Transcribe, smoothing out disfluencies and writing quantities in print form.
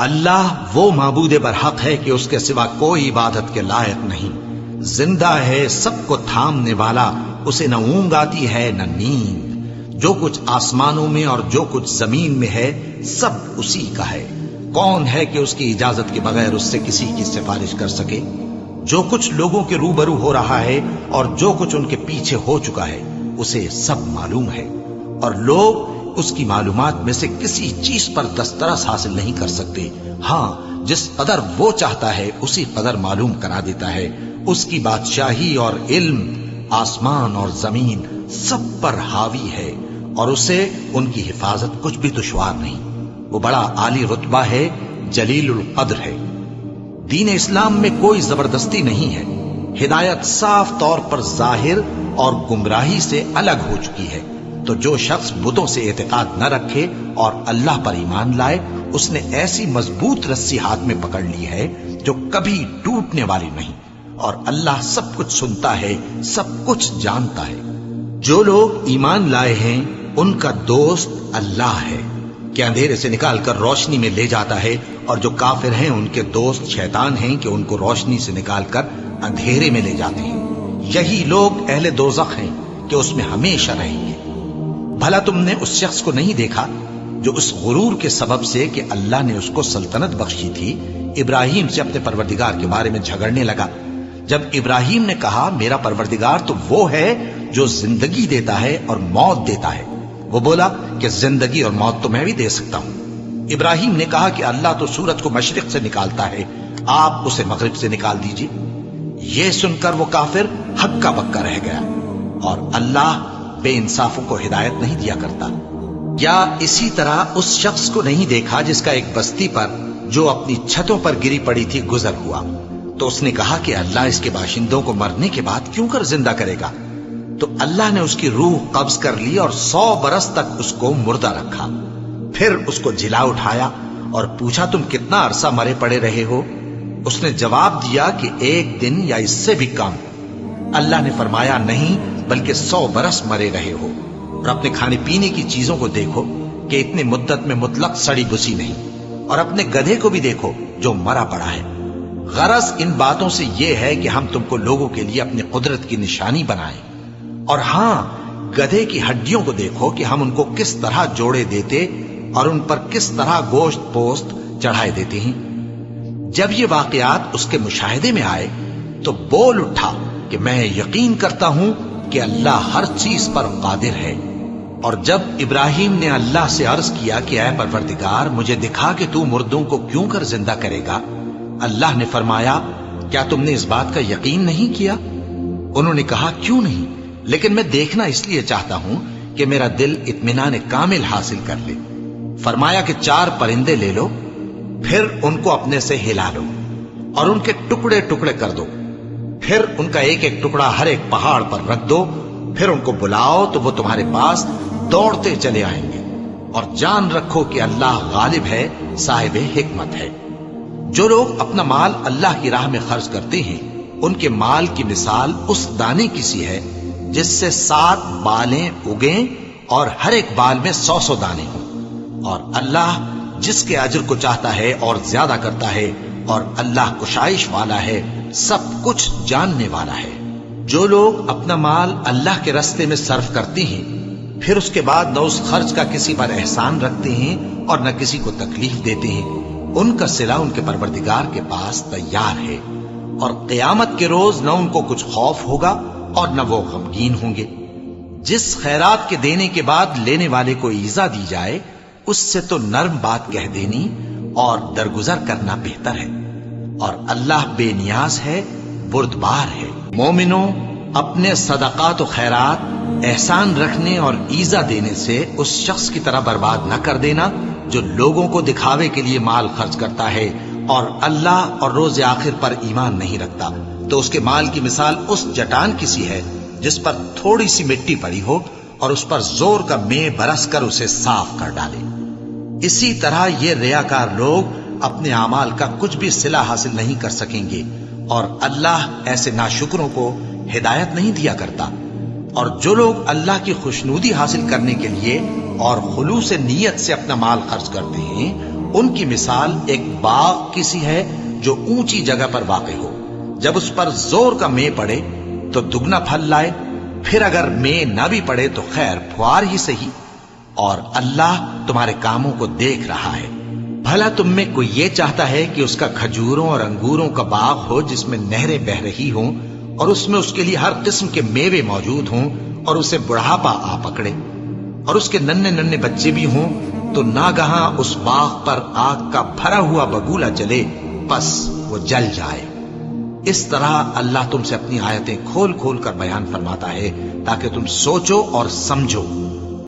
اللہ وہ معبود برحق ہے کہ اس کے سوا کوئی عبادت کے لائق نہیں، زندہ ہے، سب کو تھامنے والا، اسے نہ اونگ آتی ہے نہ نیند، جو کچھ آسمانوں میں اور جو کچھ زمین میں ہے سب اسی کا ہے۔ کون ہے کہ اس کی اجازت کے بغیر اس سے کسی کی سفارش کر سکے؟ جو کچھ لوگوں کے روبرو ہو رہا ہے اور جو کچھ ان کے پیچھے ہو چکا ہے اسے سب معلوم ہے، اور لوگ اس کی معلومات میں سے کسی چیز پر دسترس حاصل نہیں کر سکتے۔ ہاں، جس قدر وہ چاہتا ہے اسی قدر معلوم کرا دیتا ہے۔ اس کی بادشاہی اور علم آسمان اور زمین سب پر حاوی ہے، اور اسے ان کی حفاظت کچھ بھی دشوار نہیں۔ وہ بڑا عالی رتبہ ہے، جلیل القدر ہے۔ دین اسلام میں کوئی زبردستی نہیں ہے، ہدایت صاف طور پر ظاہر اور گمراہی سے الگ ہو چکی ہے۔ تو جو شخص بتوں سے اعتقاد نہ رکھے اور اللہ پر ایمان لائے، اس نے ایسی مضبوط رسی ہاتھ میں پکڑ لی ہے جو کبھی ٹوٹنے والی نہیں، اور اللہ سب کچھ سنتا ہے، سب کچھ جانتا ہے۔ جو لوگ ایمان لائے ہیں ان کا دوست اللہ ہے کہ اندھیرے سے نکال کر روشنی میں لے جاتا ہے، اور جو کافر ہیں ان کے دوست شیطان ہیں کہ ان کو روشنی سے نکال کر اندھیرے میں لے جاتے ہیں۔ یہی لوگ اہل دوزخ ہیں کہ اس میں ہمیشہ رہیں گے۔ بھلا تم نے اس شخص کو نہیں دیکھا جو اس غرور کے سبب سے کہ اللہ نے اس کو سلطنت بخشی تھی، ابراہیم سے اپنے پروردگار کے بارے میں جھگڑنے لگا؟ جب ابراہیم نے کہا میرا پروردگار تو وہ ہے جو زندگی دیتا ہے اور موت دیتا ہے، وہ بولا کہ زندگی اور موت تو میں بھی دے سکتا ہوں۔ ابراہیم نے کہا کہ اللہ تو سورج کو مشرق سے نکالتا ہے، آپ اسے مغرب سے نکال دیجیے۔ یہ سن کر وہ کافر ہکا بکا رہ گیا، اور اللہ بے انصافوں کو ہدایت نہیں دیا کرتا۔ یا اسی طرح اس شخص کو نہیں دیکھا جس کا ایک بستی پر جو اپنی چھتوں پر گری پڑی تھی گزر ہوا، تو اس نے کہا کہ اللہ اس کے باشندوں کو مرنے کے بعد کیوں کر زندہ کرے گا؟ تو اللہ نے اس کی روح قبض کر لی اور 100 برس تک اس کو مردہ رکھا۔ پھر اس کو جھلا اٹھایا اور پوچھا تم کتنا عرصہ مرے پڑے رہے ہو؟ اس نے جواب دیا کہ 1 دن یا اس سے بھی کم۔ اللہ نے فرمایا نہیں بلکہ 100 برس مرے رہے ہو، اور اپنے کھانے پینے کی چیزوں کو دیکھو کہ اتنی مدت میں مطلق سڑی بسی نہیں، اور اپنے گدھے کو بھی دیکھو جو مرا پڑا ہے۔ غرض ان باتوں سے یہ ہے کہ ہم تم کو لوگوں کے لیے اپنی قدرت کی نشانی بنائیں۔ اور ہاں، گدھے کی ہڈیوں کو دیکھو کہ ہم ان کو کس طرح جوڑے دیتے اور ان پر کس طرح گوشت پوست چڑھائے دیتے ہیں۔ جب یہ واقعات اس کے مشاہدے میں آئے تو بول اٹھا کہ میں یقین کرتا ہوں کہ اللہ ہر چیز پر قادر ہے۔ اور جب ابراہیم نے اللہ سے عرض کیا کہ اے پروردگار مجھے دکھا کہ تو مردوں کو کیوں کر زندہ کرے گا، اللہ نے فرمایا کیا تم نے اس بات کا یقین نہیں کیا؟ انہوں نے کہا کیوں نہیں، لیکن میں دیکھنا اس لیے چاہتا ہوں کہ میرا دل اطمینان کامل حاصل کر لے۔ فرمایا کہ 4 پرندے لے لو، پھر ان کو اپنے سے ہلا لو اور ان کے ٹکڑے ٹکڑے کر دو، پھر ان کا ایک ایک ٹکڑا ہر ایک پہاڑ پر رکھ دو، پھر ان کو بلاؤ تو وہ تمہارے پاس دوڑتے چلے آئیں گے، اور جان رکھو کہ اللہ غالب ہے، صاحب حکمت ہے۔ جو لوگ اپنا مال اللہ کی راہ میں خرچ کرتے ہیں ان کے مال کی مثال اس دانے کی سی ہے جس سے 7 بالیں اگیں اور ہر ایک بال میں 100 دانے ہوں، اور اللہ جس کے اجر کو چاہتا ہے اور زیادہ کرتا ہے، اور اللہ کشائش والا ہے، سب کچھ جاننے والا ہے۔ جو لوگ اپنا مال اللہ کے راستے میں صرف کرتے ہیں پھر اس کے بعد نہ اس خرچ کا کسی پر احسان رکھتے ہیں اور نہ کسی کو تکلیف دیتے ہیں، ان کا صلہ ان کے پروردگار کے پاس تیار ہے، اور قیامت کے روز نہ ان کو کچھ خوف ہوگا اور نہ وہ غمگین ہوں گے۔ جس خیرات کے دینے کے بعد لینے والے کو ایذا دی جائے اس سے تو نرم بات کہہ دینی اور درگزر کرنا بہتر ہے، اور اللہ بے نیاز ہے، بردبار ہے۔ مومنوں، اپنے صدقات و خیرات احسان رکھنے اور ایذا دینے سے اس شخص کی طرح برباد نہ کر دینا جو لوگوں کو دکھاوے کے لیے مال خرچ کرتا ہے اور اللہ اور روز آخر پر ایمان نہیں رکھتا، تو اس کے مال کی مثال اس چٹان کی سی ہے جس پر تھوڑی سی مٹی پڑی ہو اور اس پر زور کا مے برس کر اسے صاف کر ڈالے۔ اسی طرح یہ ریاکار لوگ اپنے اعمال کا کچھ بھی صلہ حاصل نہیں کر سکیں گے، اور اللہ ایسے ناشکروں کو ہدایت نہیں دیا کرتا۔ اور جو لوگ اللہ کی خوشنودی حاصل کرنے کے لیے اور خلوص نیت سے اپنا مال خرچ کرتے ہیں ان کی مثال ایک باغ کی سی ہے جو اونچی جگہ پر واقع ہو، جب اس پر زور کا مے پڑے تو دگنا پھل لائے، پھر اگر مے نہ بھی پڑے تو خیر پھوار ہی صحیح، اور اللہ تمہارے کاموں کو دیکھ رہا ہے۔ بھلا تم میں کوئی یہ چاہتا ہے کہ اس کا کھجوروں اور انگوروں کا باغ ہو جس میں نہریں بہ رہی ہوں اور اس میں اس کے لیے ہر قسم کے میوے موجود ہوں، اور اسے بڑھاپا آ پکڑے اور اس کے ننھے ننھے بچے بھی ہوں، تو ناگہاں اس باغ پر آگ کا بھرا ہوا بگولا چلے، پس وہ جل جائے۔ اس طرح اللہ تم سے اپنی آیتیں کھول کھول کر بیان فرماتا ہے تاکہ تم سوچو اور سمجھو۔